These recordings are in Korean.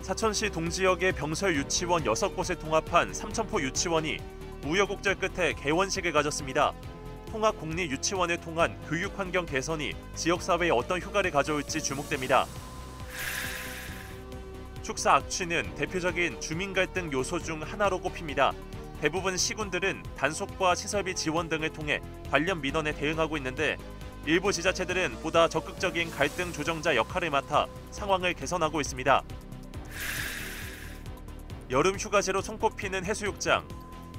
사천시 동지역의 병설 유치원 6곳을 통합한 삼천포 유치원이 우여곡절 끝에 개원식을 가졌습니다. 통합 공립 유치원을 통한 교육 환경 개선이 지역사회에 어떤 효과를 가져올지 주목됩니다. 축사 악취는 대표적인 주민 갈등 요소 중 하나로 꼽힙니다. 대부분 시군들은 단속과 시설비 지원 등을 통해 관련 민원에 대응하고 있는데 일부 지자체들은 보다 적극적인 갈등 조정자 역할을 맡아 상황을 개선하고 있습니다. 여름 휴가지로 손꼽히는 해수욕장.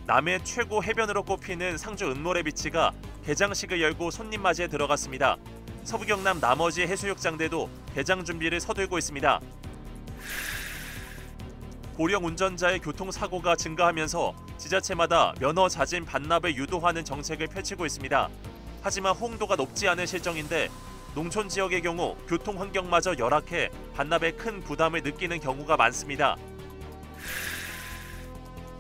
남해 최고 해변으로 꼽히는 상주 은모래비치가 개장식을 열고 손님 맞이에 들어갔습니다. 서부 경남 나머지 해수욕장들도 개장 준비를 서둘고 있습니다. 고령 운전자의 교통사고가 증가하면서 지자체마다 면허 자진 반납을 유도하는 정책을 펼치고 있습니다. 하지만 호응도가 높지 않은 실정인데 농촌 지역의 경우 교통 환경마저 열악해 반납에 큰 부담을 느끼는 경우가 많습니다.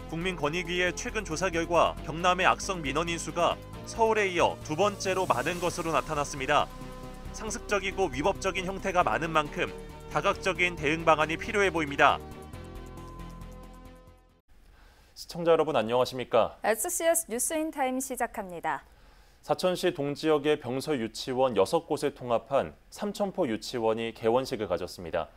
국민권익위의 최근 조사 결과 경남의 악성 민원 인수가 서울에 이어 두 번째로 많은 것으로 나타났습니다. 상습적이고 위법적인 형태가 많은 만큼 다각적인 대응 방안이 필요해 보입니다. 시청자 여러분 안녕하십니까? SCS 뉴스인타임 시작합니다. 사천시 동지역의 병설 유치원 6곳을 통합한 삼천포 유치원이 개원식을 가졌습니다.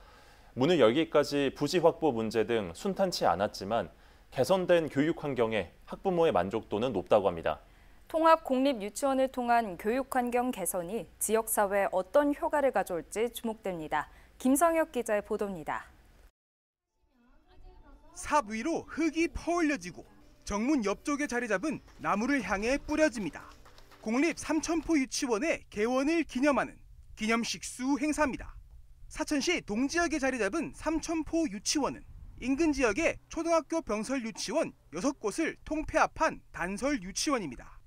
문을 열기까지 부지 확보 문제 등 순탄치 않았지만 개선된 교육 환경에 학부모의 만족도는 높다고 합니다. 통합 공립 유치원을 통한 교육 환경 개선이 지역사회에 어떤 효과를 가져올지 주목됩니다. 김성혁 기자의 보도입니다. 삽 위로 흙이 퍼올려지고 정문 옆쪽에 자리 잡은 나무를 향해 뿌려집니다. 공립 삼천포 유치원의 개원을 기념하는 기념식수 행사입니다. 사천시 동지역에 자리 잡은 삼천포 유치원은 인근 지역의 초등학교 병설 유치원 6곳을 통폐합한 단설 유치원입니다.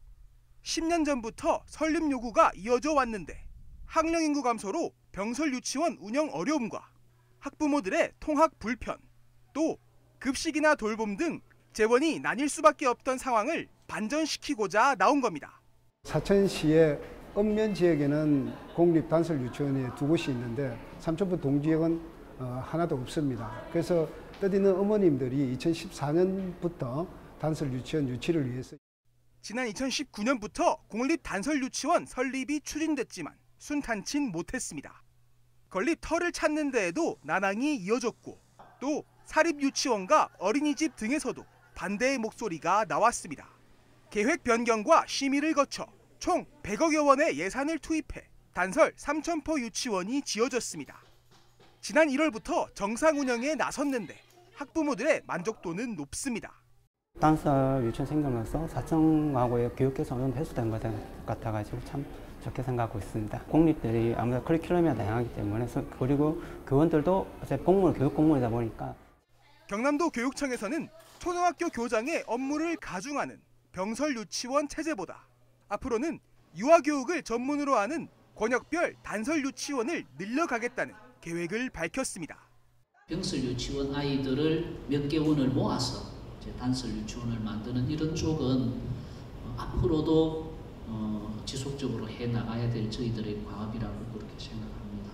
10년 전부터 설립 요구가 이어져 왔는데 학령 인구 감소로 병설 유치원 운영 어려움과 학부모들의 통학 불편, 또 급식이나 돌봄 등 재원이 나뉠 수밖에 없던 상황을 반전시키고자 나온 겁니다. 사천시의 읍면 지역에는 공립 단설 유치원이 2곳이 있는데 삼천포 동지역은 하나도 없습니다. 그래서 뜻있는 어머님들이 2014년부터 단설 유치원 유치를 위해서 지난 2019년부터 공립 단설 유치원 설립이 추진됐지만 순탄친 못했습니다. 건립 터를 찾는 데에도 난항이 이어졌고 또 사립 유치원과 어린이집 등에서도 반대의 목소리가 나왔습니다. 계획 변경과 심의를 거쳐 총 100억여 원의 예산을 투입해 단설 삼천포 유치원이 지어졌습니다. 지난 1월부터 정상 운영에 나섰는데 학부모들의 만족도는 높습니다. 단설 유치원 생기면서 사천하고의 교육 개선은 해소된 것 같아가지고 참 좋게 생각하고 있습니다. 공립들이 아무래도 커리큘럼이 다양하기 때문에 그리고 교원들도 공무원, 교육 공무원이다 보니까 경남도 교육청에서는 초등학교 교장의 업무를 가중하는 병설 유치원 체제보다 앞으로는 유아교육을 전문으로 하는 권역별 단설 유치원을 늘려가겠다는 계획을 밝혔습니다. 병설 유치원 아이들을 몇 개원을 모아서 단설 유치원을 만드는 이런 쪽은 앞으로도 지속적으로 해나가야 될 저희들의 과업이라고 그렇게 생각합니다.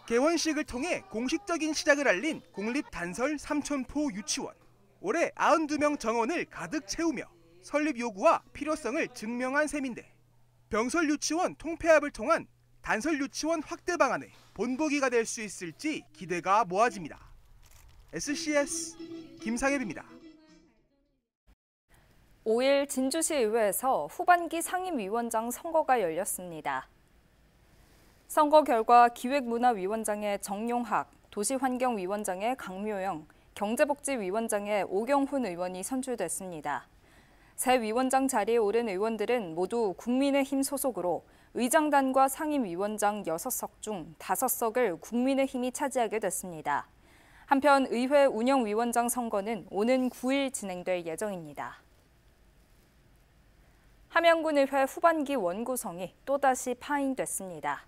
개원식을 통해 공식적인 시작을 알린 공립 단설 삼천포 유치원. 올해 92명 정원을 가득 채우며 설립 요구와 필요성을 증명한 셈인데 병설 유치원 통폐합을 통한 단설 유치원 확대 방안에 본보기가 될 수 있을지 기대가 모아집니다. SCS 김상엽입니다. 5일 진주시의회에서 후반기 상임위원장 선거가 열렸습니다. 선거 결과 기획문화위원장의 정용학, 도시환경위원장의 강묘영, 경제복지위원장의 오경훈 의원이 선출됐습니다. 새 위원장 자리에 오른 의원들은 모두 국민의힘 소속으로 의장단과 상임위원장 6석 중 5석을 국민의힘이 차지하게 됐습니다. 한편 의회 운영위원장 선거는 오는 9일 진행될 예정입니다. 함양군의회 후반기 원구성이 또다시 파행됐습니다.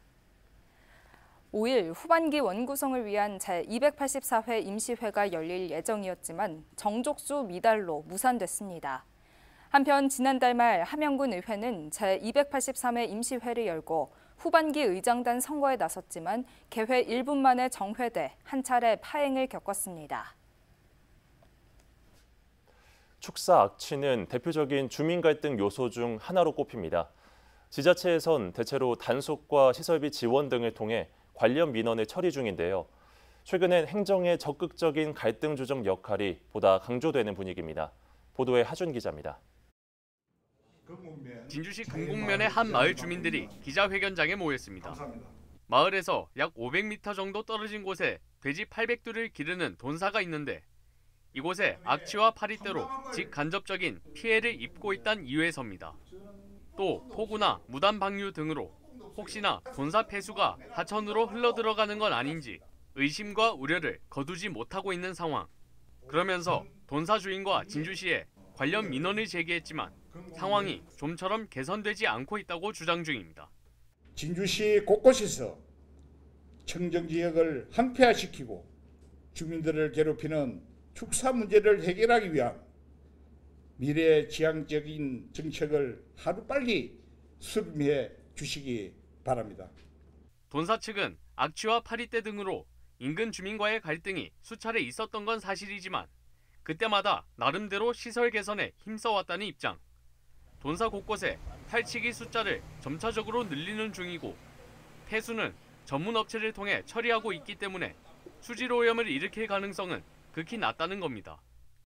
5일 후반기 원구성을 위한 제284회 임시회가 열릴 예정이었지만 정족수 미달로 무산됐습니다. 한편 지난달 말 함양군 의회는 제283회 임시회를 열고 후반기 의장단 선거에 나섰지만 개회 1분 만에 정회돼 한 차례 파행을 겪었습니다. 축사 악취는 대표적인 주민 갈등 요소 중 하나로 꼽힙니다. 지자체에선 대체로 단속과 시설비 지원 등을 통해 관련 민원을 처리 중인데요. 최근엔 행정의 적극적인 갈등 조정 역할이 보다 강조되는 분위기입니다. 보도에 하준 기자입니다. 진주시 금곡면의 한 마을 주민들이 기자회견장에 모였습니다. 마을에서 약 500m 정도 떨어진 곳에 돼지 800두를 기르는 돈사가 있는데 이곳에 악취와 파리떼로 직간접적인 피해를 입고 있다는 이유에서입니다. 또 폭우나 무단 방류 등으로 혹시나 돈사 폐수가 하천으로 흘러들어가는 건 아닌지 의심과 우려를 거두지 못하고 있는 상황. 그러면서 돈사 주인과 진주시에 관련 민원을 제기했지만 상황이 좀처럼 개선되지 않고 있다고 주장 중입니다. 진주시 곳곳에서 청정지역을 항폐화시키고 주민들을 괴롭히는 축사 문제를 해결하기 위한 미래지향적인 정책을 하루빨리 수립해 주시기 바랍니다. 돈사 측은 악취와 파리떼 등으로 인근 주민과의 갈등이 수차례 있었던 건 사실이지만 그때마다 나름대로 시설 개선에 힘써왔다는 입장. 돈사 곳곳에 탈취기 숫자를 점차적으로 늘리는 중이고 폐수는 전문 업체를 통해 처리하고 있기 때문에 수질 오염을 일으킬 가능성은 극히 낮다는 겁니다.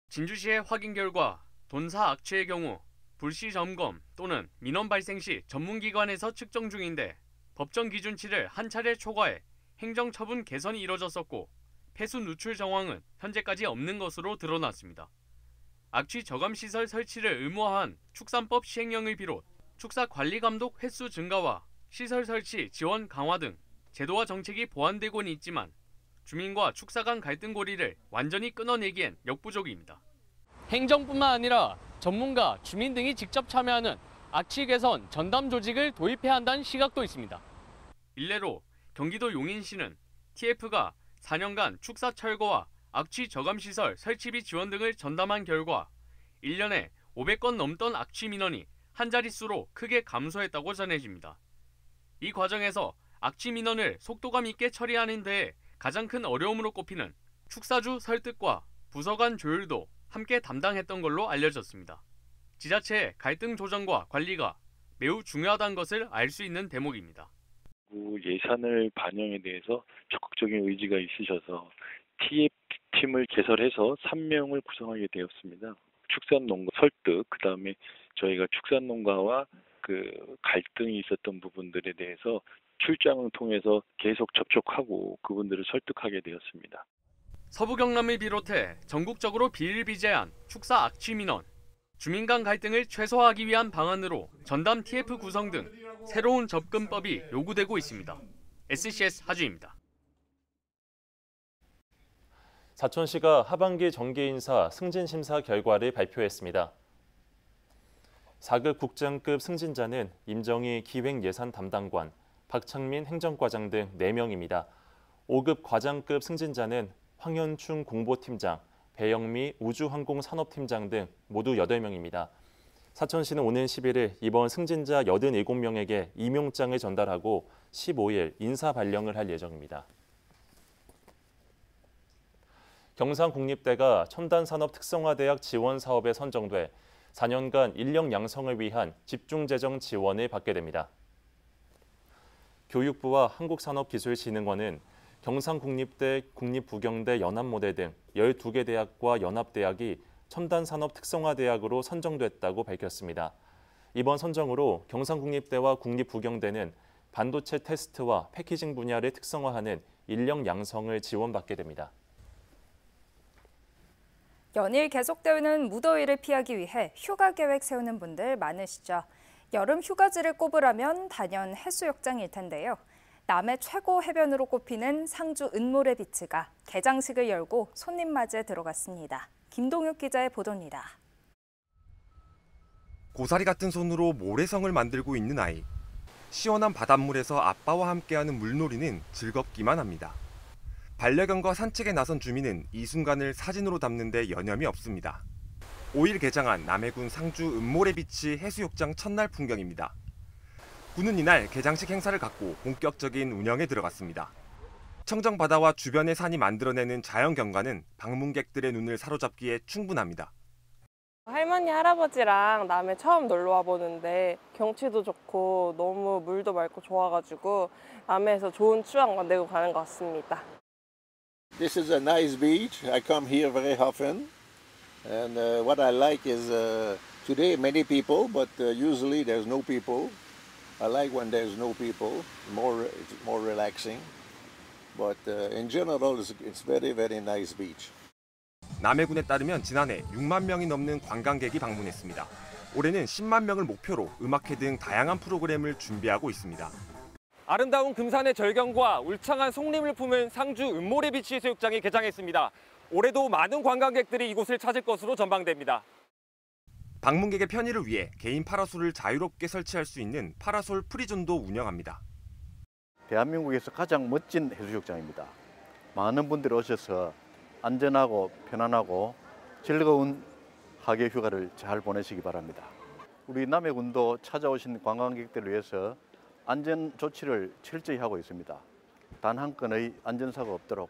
진주시의 확인 결과 돈사 악취의 경우 불시 점검 또는 민원 발생 시 전문기관에서 측정 중인데 법정 기준치를 한 차례 초과해 행정처분 개선이 이뤄졌었고 폐수 누출 정황은 현재까지 없는 것으로 드러났습니다. 악취 저감시설 설치를 의무화한 축산법 시행령을 비롯 축사 관리 감독 횟수 증가와 시설 설치 지원 강화 등 제도와 정책이 보완되고는 있지만 주민과 축사 간 갈등 고리를 완전히 끊어내기엔 역부족입니다. 행정뿐만 아니라 전문가, 주민 등이 직접 참여하는 악취 개선 전담 조직을 도입해야 한다는 시각도 있습니다. 일례로 경기도 용인시는 TF가 4년간 축사 철거와 악취 저감시설 설치비 지원 등을 전담한 결과 1년에 500건 넘던 악취 민원이 한 자릿수로 크게 감소했다고 전해집니다. 이 과정에서 악취 민원을 속도감 있게 처리하는 데 가장 큰 어려움으로 꼽히는 축사주 설득과 부서 간 조율도 함께 담당했던 걸로 알려졌습니다. 지자체의 갈등 조정과 관리가 매우 중요하다는 것을 알 수 있는 대목입니다. 예산을 반영에 대해서 적극적인 의지가 있으셔서 TF팀을 개설해서 3명을 구성하게 되었습니다. 축산농가 설득, 그다음에 저희가 축산농가와 갈등이 있었던 부분들에 대해서 출장을 통해서 계속 접촉하고 그분들을 설득하게 되었습니다. 서부 경남을 비롯해 전국적으로 비일비재한 축사 악취 민원, 주민 간 갈등을 최소화하기 위한 방안으로 전담 TF 구성 등 새로운 접근법이 요구되고 있습니다. SCS 하주입니다. 사천시가 하반기 정기인사 승진심사 결과를 발표했습니다. 4급 국장급 승진자는 임정희 기획예산 담당관, 박창민 행정과장 등 4명입니다. 5급 과장급 승진자는 황현충 공보팀장, 배영미 우주항공산업팀장 등 모두 8명입니다. 사천시는 오는 11일 이번 승진자 87명에게 임용장을 전달하고 15일 인사 발령을 할 예정입니다. 경상국립대가 첨단산업 특성화대학 지원 사업에 선정돼 4년간 인력 양성을 위한 집중재정 지원을 받게 됩니다. 교육부와 한국산업기술진흥원은 경상국립대, 국립부경대, 연합모대 등 12개 대학과 연합대학이 첨단산업 특성화대학으로 선정됐다고 밝혔습니다. 이번 선정으로 경상국립대와 국립부경대는 반도체 테스트와 패키징 분야를 특성화하는 인력 양성을 지원받게 됩니다. 연일 계속되는 무더위를 피하기 위해 휴가 계획 세우는 분들 많으시죠. 여름 휴가지를 꼽으라면 단연 해수욕장일 텐데요. 남해 최고 해변으로 꼽히는 상주 은모래 비치가 개장식을 열고 손님 맞이에 들어갔습니다. 김동욱 기자의 보도입니다. 고사리 같은 손으로 모래성을 만들고 있는 아이. 시원한 바닷물에서 아빠와 함께하는 물놀이는 즐겁기만 합니다. 반려견과 산책에 나선 주민은 이 순간을 사진으로 담는 데 여념이 없습니다. 5일 개장한 남해군 상주 은모래 비치 해수욕장 첫날 풍경입니다. 군은 이날 개장식 행사를 갖고 본격적인 운영에 들어갔습니다. 청정 바다와 주변의 산이 만들어내는 자연 경관은 방문객들의 눈을 사로잡기에 충분합니다. 할머니, 할아버지랑 남해 처음 놀러 와보는데 경치도 좋고 너무 물도 맑고 좋아가지고 남해에서 좋은 추억 만들고 가는 것 같습니다. This is a nice beach. I come here very often, and what I like is today many people, but usually there's no people. I like when there's no people. It's more relaxing, but in general, it's very nice beach. 남해군에 따르면 지난해 6만 명이 넘는 관광객이 방문했습니다. 올해는 10만 명을 목표로 음악회 등 다양한 프로그램을 준비하고 있습니다. 아름다운 금산의 절경과 울창한 송림을 품은 상주 은모래비치 해수욕장이 개장했습니다. 올해도 많은 관광객들이 이곳을 찾을 것으로 전망됩니다. 방문객의 편의를 위해 개인 파라솔을 자유롭게 설치할 수 있는 파라솔 프리존도 운영합니다. 대한민국에서 가장 멋진 해수욕장입니다. 많은 분들이 오셔서 안전하고 편안하고 즐거운 하계 휴가를 잘 보내시기 바랍니다. 우리 남해군도 찾아오신 관광객들을 위해서 안전 조치를 철저히 하고 있습니다. 단 한 건의 안전사고가 없도록.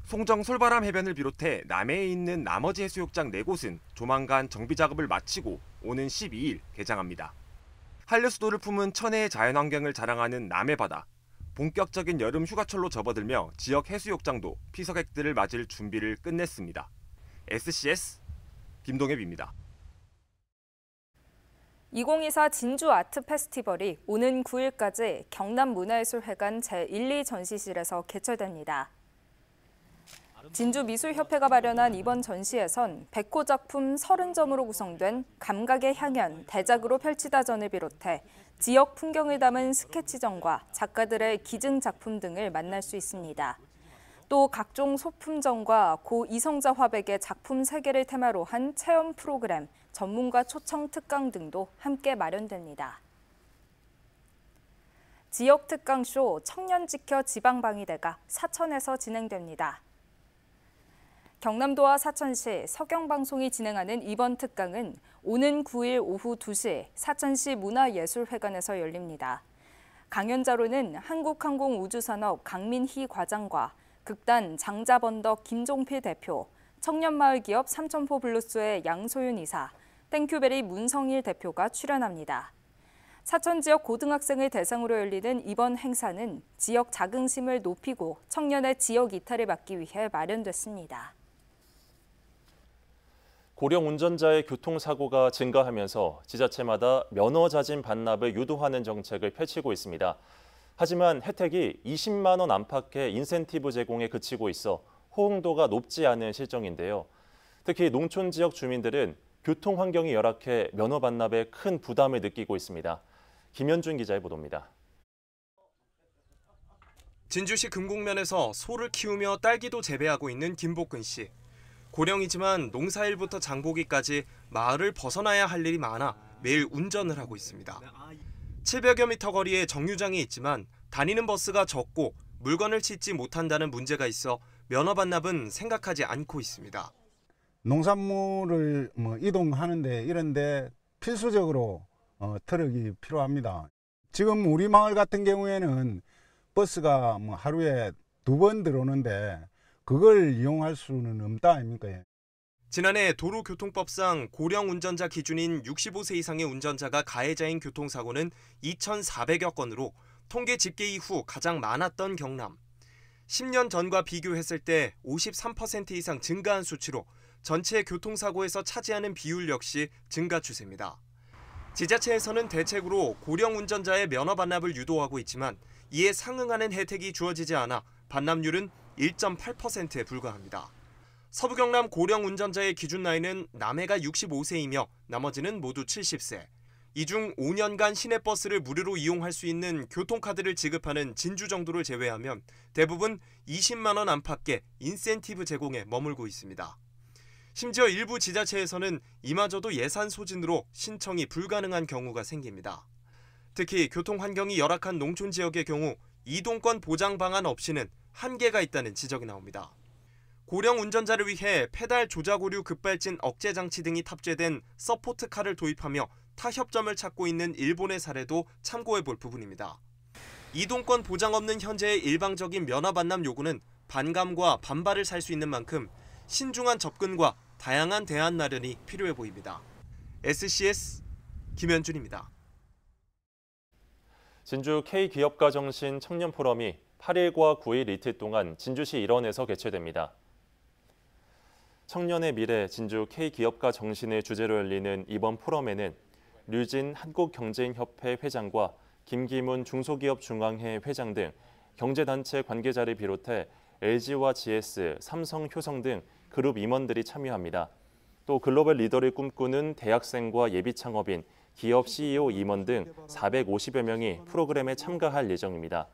송정 솔바람 해변을 비롯해 남해에 있는 나머지 해수욕장 4곳은 조만간 정비 작업을 마치고 오는 12일 개장합니다. 한려 수도를 품은 천혜의 자연환경을 자랑하는 남해바다. 본격적인 여름 휴가철로 접어들며 지역 해수욕장도 피서객들을 맞을 준비를 끝냈습니다. SCS 김동엽입니다. 2024 진주 아트 페스티벌이 오는 9일까지 경남문화예술회관 제1, 2 전시실에서 개최됩니다. 진주미술협회가 마련한 이번 전시에선 100호 작품 30점으로 구성된 감각의 향연, 대작으로 펼치다전을 비롯해 지역 풍경을 담은 스케치전과 작가들의 기증 작품 등을 만날 수 있습니다. 또 각종 소품전과 고 이성자 화백의 작품 세계를 테마로 한 체험 프로그램, 전문가 초청 특강 등도 함께 마련됩니다. 지역 특강쇼 청년지켜 지방방위대가 사천에서 진행됩니다. 경남도와 사천시, 서경방송이 진행하는 이번 특강은 오는 9일 오후 2시 사천시 문화예술회관에서 열립니다. 강연자로는 한국항공우주산업 강민희 과장과 극단 장자번덕 김종필 대표, 청년마을기업 삼천포 블루스의 양소윤 이사, 땡큐베리 문성일 대표가 출연합니다. 사천 지역 고등학생을 대상으로 열리는 이번 행사는 지역 자긍심을 높이고 청년의 지역 이탈을 막기 위해 마련됐습니다. 고령 운전자의 교통사고가 증가하면서 지자체마다 면허 자진 반납을 유도하는 정책을 펼치고 있습니다. 하지만 혜택이 20만 원 안팎의 인센티브 제공에 그치고 있어 호응도가 높지 않은 실정인데요. 특히 농촌 지역 주민들은 교통 환경이 열악해 면허 반납에 큰 부담을 느끼고 있습니다. 김현준 기자의 보도입니다. 진주시 금곡면에서 소를 키우며 딸기도 재배하고 있는 김복근 씨. 고령이지만 농사일부터 장보기까지 마을을 벗어나야 할 일이 많아 매일 운전을 하고 있습니다. 700여 미터 거리에 정류장이 있지만 다니는 버스가 적고 물건을 싣지 못한다는 문제가 있어 면허 반납은 생각하지 않고 있습니다. 농산물을 이동하는데 이런데 필수적으로 트럭이 필요합니다. 지금 우리 마을 같은 경우에는 버스가 하루에 2번 들어오는데 그걸 이용할 수는 없다 아닙니까? 지난해 도로교통법상 고령 운전자 기준인 65세 이상의 운전자가 가해자인 교통사고는 2,400여 건으로 통계 집계 이후 가장 많았던 경남. 10년 전과 비교했을 때 53% 이상 증가한 수치로 전체 교통사고에서 차지하는 비율 역시 증가 추세입니다. 지자체에서는 대책으로 고령 운전자의 면허 반납을 유도하고 있지만 이에 상응하는 혜택이 주어지지 않아 반납률은 1.8%에 불과합니다. 서부 경남 고령 운전자의 기준 나이는 남해가 65세이며 나머지는 모두 70세. 이 중 5년간 시내버스를 무료로 이용할 수 있는 교통카드를 지급하는 진주 정도를 제외하면 대부분 20만 원 안팎의 인센티브 제공에 머물고 있습니다. 심지어 일부 지자체에서는 이마저도 예산 소진으로 신청이 불가능한 경우가 생깁니다. 특히 교통 환경이 열악한 농촌 지역의 경우 이동권 보장 방안 없이는 한계가 있다는 지적이 나옵니다. 고령 운전자를 위해 페달 조작 오류 급발진 억제 장치 등이 탑재된 서포트카를 도입하며 타협점을 찾고 있는 일본의 사례도 참고해 볼 부분입니다. 이동권 보장 없는 현재의 일방적인 면허 반납 요구는 반감과 반발을 살 수 있는 만큼 신중한 접근과 다양한 대안 마련이 필요해 보입니다. SCS 김현준입니다. 진주 K기업가 정신 청년 포럼이 8일과 9일 이틀 동안 진주시 일원에서 개최됩니다. 청년의 미래 진주 K기업가 정신을 주제로 열리는 이번 포럼에는 류진 한국경제인협회 회장과 김기문 중소기업중앙회 회장 등 경제단체 관계자를 비롯해 LG와 GS, 삼성, 효성 등 그룹 임원들이 참여합니다. 또 글로벌 리더를 꿈꾸는 대학생과 예비창업인, 기업 CEO 임원 등 450여 명이 프로그램에 참가할 예정입니다.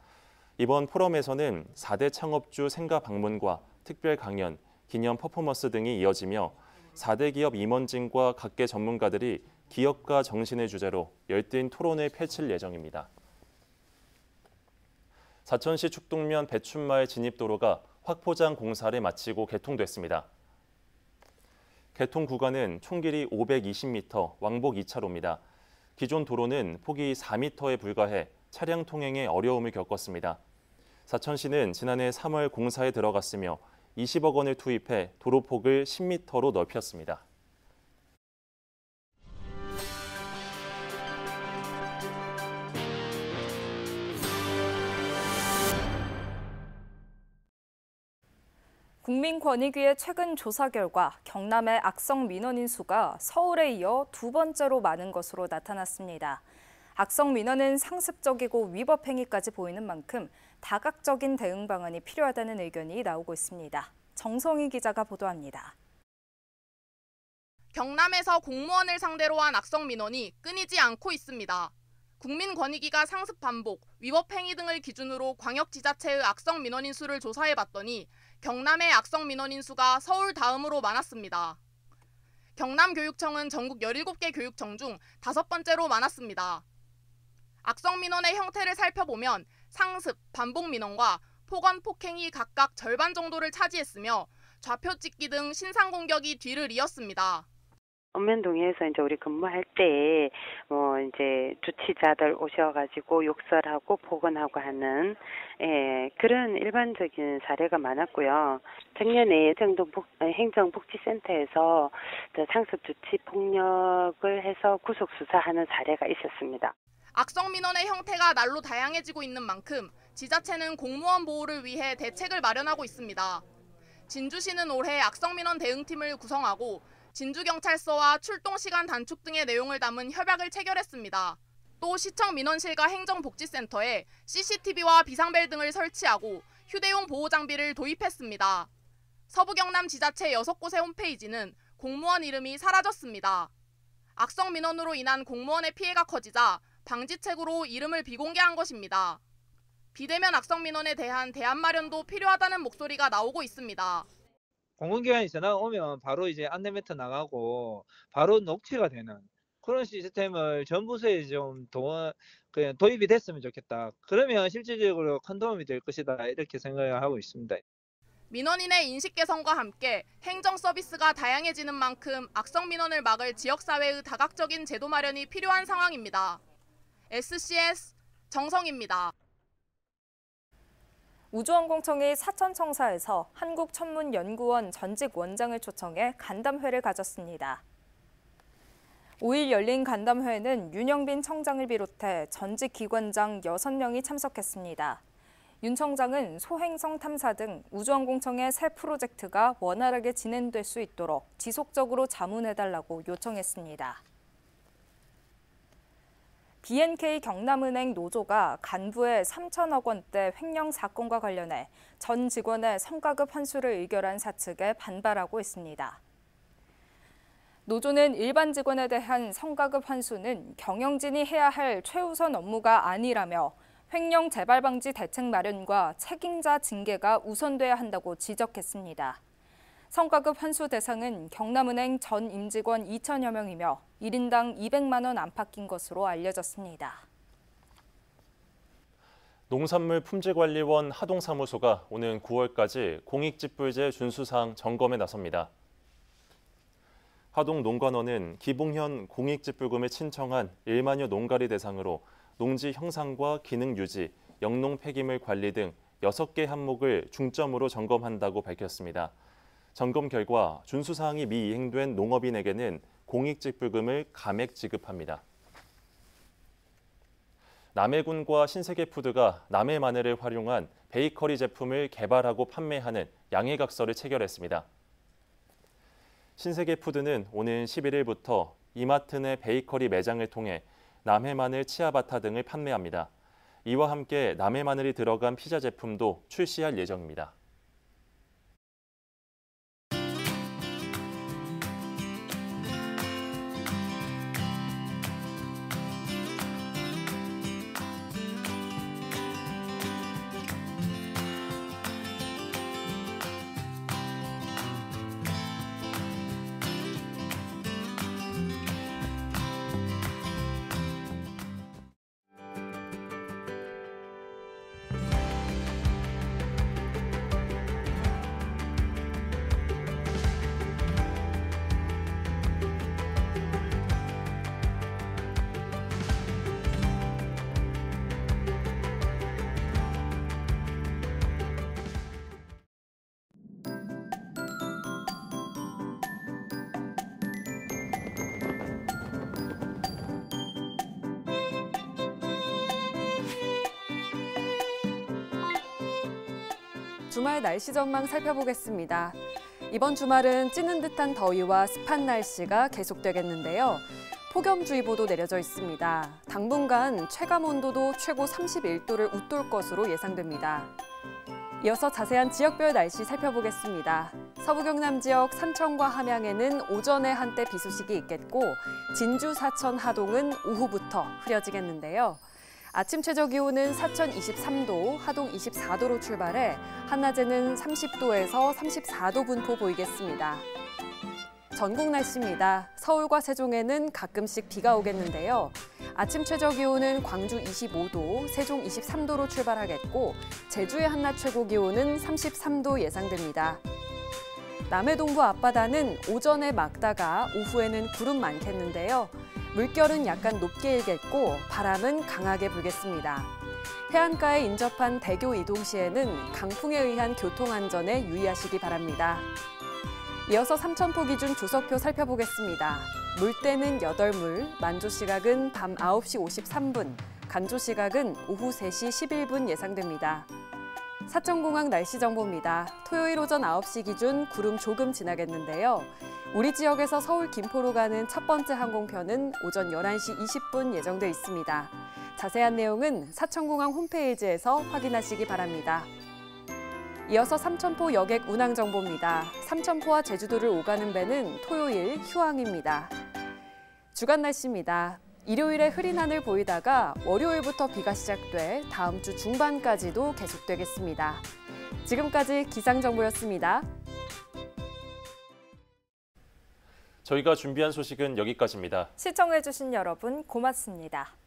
이번 포럼에서는 4대 창업주 생가 방문과 특별 강연, 기념 퍼포먼스 등이 이어지며 4대 기업 임원진과 각계 전문가들이 기업가 정신의 주제로 열띤 토론을 펼칠 예정입니다. 사천시 축동면 배춘마을 진입도로가 확포장 공사를 마치고 개통됐습니다. 개통 구간은 총 길이 520m, 왕복 2차로입니다. 기존 도로는 폭이 4m에 불과해 차량 통행에 어려움을 겪었습니다. 사천시는 지난해 3월 공사에 들어갔으며 20억 원을 투입해 도로폭을 10m로 넓혔습니다. 국민권익위의 최근 조사 결과 경남의 악성 민원인 수가 서울에 이어 두 번째로 많은 것으로 나타났습니다. 악성 민원은 상습적이고 위법 행위까지 보이는 만큼 다각적인 대응 방안이 필요하다는 의견이 나오고 있습니다. 정성희 기자가 보도합니다. 경남에서 공무원을 상대로 한 악성 민원이 끊이지 않고 있습니다. 국민권익위가 상습 반복, 위법 행위 등을 기준으로 광역지자체의 악성 민원인 수를 조사해봤더니 경남의 악성 민원인 수가 서울 다음으로 많았습니다. 경남교육청은 전국 17개 교육청 중 5번째로 많았습니다. 악성 민원의 형태를 살펴보면 상습, 반복 민원과 폭언, 폭행이 각각 절반 정도를 차지했으며 좌표 찍기 등 신상 공격이 뒤를 이었습니다. 읍면동에서 이제 우리 근무할 때 이제 주치자들 오셔가지고 욕설하고 폭언하고 하는 그런 일반적인 사례가 많았고요. 작년에 행정복지센터에서 상습 주치 폭력을 해서 구속 수사하는 사례가 있었습니다. 악성 민원의 형태가 날로 다양해지고 있는 만큼 지자체는 공무원 보호를 위해 대책을 마련하고 있습니다. 진주시는 올해 악성 민원 대응팀을 구성하고 진주경찰서와 출동 시간 단축 등의 내용을 담은 협약을 체결했습니다. 또 시청 민원실과 행정복지센터에 CCTV와 비상벨 등을 설치하고 휴대용 보호 장비를 도입했습니다. 서부경남 지자체 6곳의 홈페이지는 공무원 이름이 사라졌습니다. 악성 민원으로 인한 공무원의 피해가 커지자 방지책으로 이름을 비공개한 것입니다. 비대면 악성 민원에 대한 대안 마련도 필요하다는 목소리가 나오고 있습니다. 공공기관이 전화가 오면 바로 이제 안내 멘트 나가고 바로 녹취가 되는 그런 시스템을 전 부서에 좀 도입이 됐으면 좋겠다. 그러면 실질적으로 큰 도움이 될 것이다. 이렇게 생각을 하고 있습니다. 민원인의 인식 개선과 함께 행정 서비스가 다양해지는 만큼 악성 민원을 막을 지역사회의 다각적인 제도 마련이 필요한 상황입니다. SCS 정성입니다. 우주항공청이 사천청사에서 한국천문연구원 전직 원장을 초청해 간담회를 가졌습니다. 5일 열린 간담회에는 윤영빈 청장을 비롯해 전직 기관장 6명이 참석했습니다. 윤 청장은 소행성 탐사 등 우주항공청의 새 프로젝트가 원활하게 진행될 수 있도록 지속적으로 자문해달라고 요청했습니다. BNK 경남은행 노조가 간부의 3천억 원대 횡령 사건과 관련해 전 직원의 성과급 환수를 의결한 사측에 반발하고 있습니다. 노조는 일반 직원에 대한 성과급 환수는 경영진이 해야 할 최우선 업무가 아니라며 횡령 재발 방지 대책 마련과 책임자 징계가 우선돼야 한다고 지적했습니다. 성과급 환수 대상은 경남은행 전 임직원 2천여 명이며 1인당 200만 원 안팎인 것으로 알려졌습니다. 농산물품질관리원 하동사무소가 오는 9월까지 공익집불제 준수사항 점검에 나섭니다. 하동 농관원은 기봉현 공익직불금을 신청한 1만여 농가를 대상으로 농지 형상과 기능 유지, 영농 폐기물 관리 등 6개 항목을 중점으로 점검한다고 밝혔습니다. 점검 결과 준수 사항이 미이행된 농업인에게는 공익직불금을 감액 지급합니다. 남해군과 신세계푸드가 남해 마늘을 활용한 베이커리 제품을 개발하고 판매하는 양해각서를 체결했습니다. 신세계푸드는 오는 11일부터 이마트 내 베이커리 매장을 통해 남해 마늘 치아바타 등을 판매합니다. 이와 함께 남해 마늘이 들어간 피자 제품도 출시할 예정입니다. 주말 날씨 전망 살펴보겠습니다. 이번 주말은 찌는 듯한 더위와 습한 날씨가 계속되겠는데요. 폭염주의보도 내려져 있습니다. 당분간 체감 온도도 최고 31도를 웃돌 것으로 예상됩니다. 이어서 자세한 지역별 날씨 살펴보겠습니다. 서부 경남 지역 산청과 함양에는 오전에 한때 비 소식이 있겠고 진주, 사천, 하동은 오후부터 흐려지겠는데요. 아침 최저 기온은 사천 23도, 하동 24도로 출발해 한낮에는 30도에서 34도 분포 보이겠습니다. 전국 날씨입니다. 서울과 세종에는 가끔씩 비가 오겠는데요. 아침 최저 기온은 광주 25도, 세종 23도로 출발하겠고 제주의 한낮 최고 기온은 33도 예상됩니다. 남해 동부 앞바다는 오전에 맑다가 오후에는 구름 많겠는데요. 물결은 약간 높게 일겠고 바람은 강하게 불겠습니다. 해안가에 인접한 대교 이동 시에는 강풍에 의한 교통안전에 유의하시기 바랍니다. 이어서 삼천포 기준 조석표 살펴보겠습니다. 물때는 8물, 만조 시각은 밤 9시 53분, 간조 시각은 오후 3시 11분 예상됩니다. 사천공항 날씨 정보입니다. 토요일 오전 9시 기준 구름 조금 지나겠는데요. 우리 지역에서 서울 김포로 가는 첫 번째 항공편은 오전 11시 20분 예정돼 있습니다. 자세한 내용은 사천공항 홈페이지에서 확인하시기 바랍니다. 이어서 삼천포 여객 운항 정보입니다. 삼천포와 제주도를 오가는 배는 토요일 휴항입니다. 주간 날씨입니다. 일요일에 흐린 하늘 보이다가 월요일부터 비가 시작돼 다음 주 중반까지도 계속되겠습니다. 지금까지 기상정보였습니다. 저희가 준비한 소식은 여기까지입니다. 시청해주신 여러분 고맙습니다.